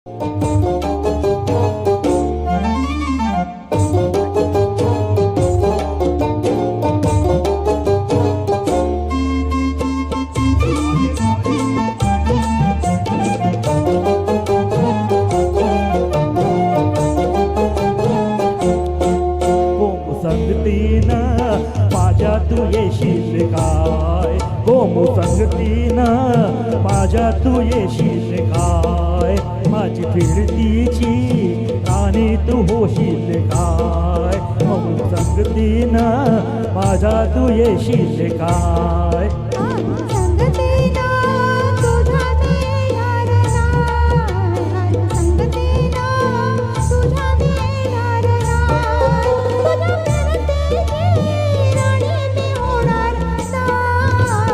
माझ्या तू येशील काय, गोमू संगतीनं माझ्या तू येशील काय, माझी फिरतीची राणी तू होशील काय, गोमू संगतीनं माझ्या तू येशील काय.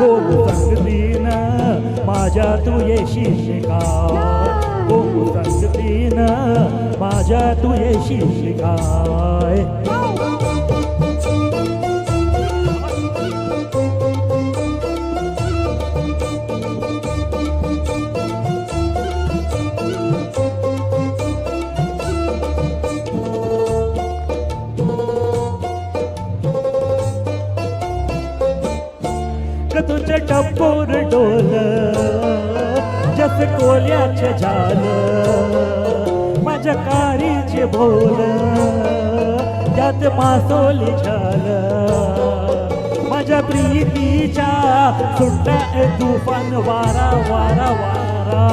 गोमू संगतीनं माझ्या तू येशील काय, गोमू संगतीनं माझ्या तू येशील काय. तुझं टप्पोर डोल जस कोल्याचे झालं, माझ्या कारीचे बोल त्यात मासोली झालं, माझ्या प्रीतीच्या सुट्टा तुफान वारा वारा वारा.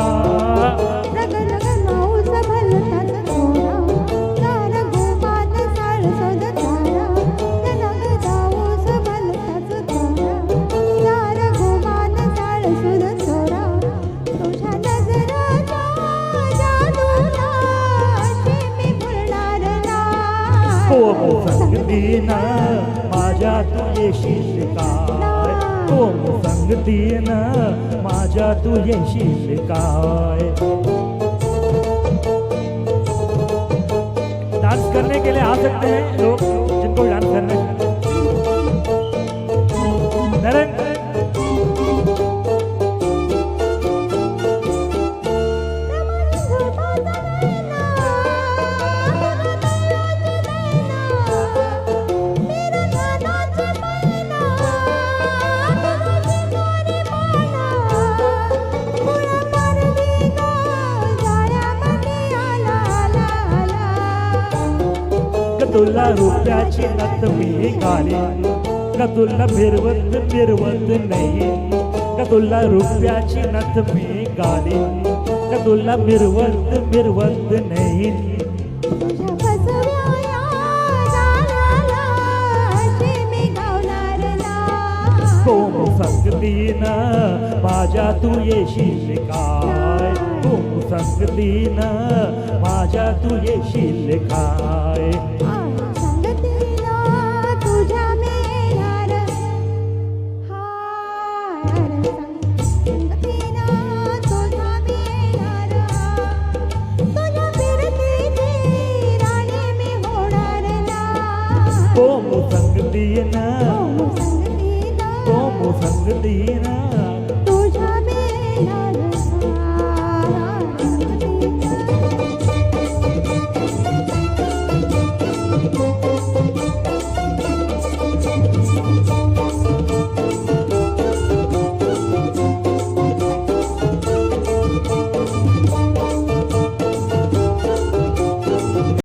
गोमू संगतीनं माझ्या तू येशील काय, गोमू संगतीनं माझ्या तू येशील काय. डांस करने के लिए आ सकते हैं लोग जिनको डांस करना है. तुला रुपयाची नथ मी घालीन, का तुला फिरवत फिरवत नाही, का तुला रुपयाची नथ मी घालीन, का तुला फिरवत फिरवत नाही. गोमू संगतीनं माझ्या तू येशील काय, गोमू संगतीनं माझ्या तू येशील काय. गोमू संगतीनं, गोमू संगतीनं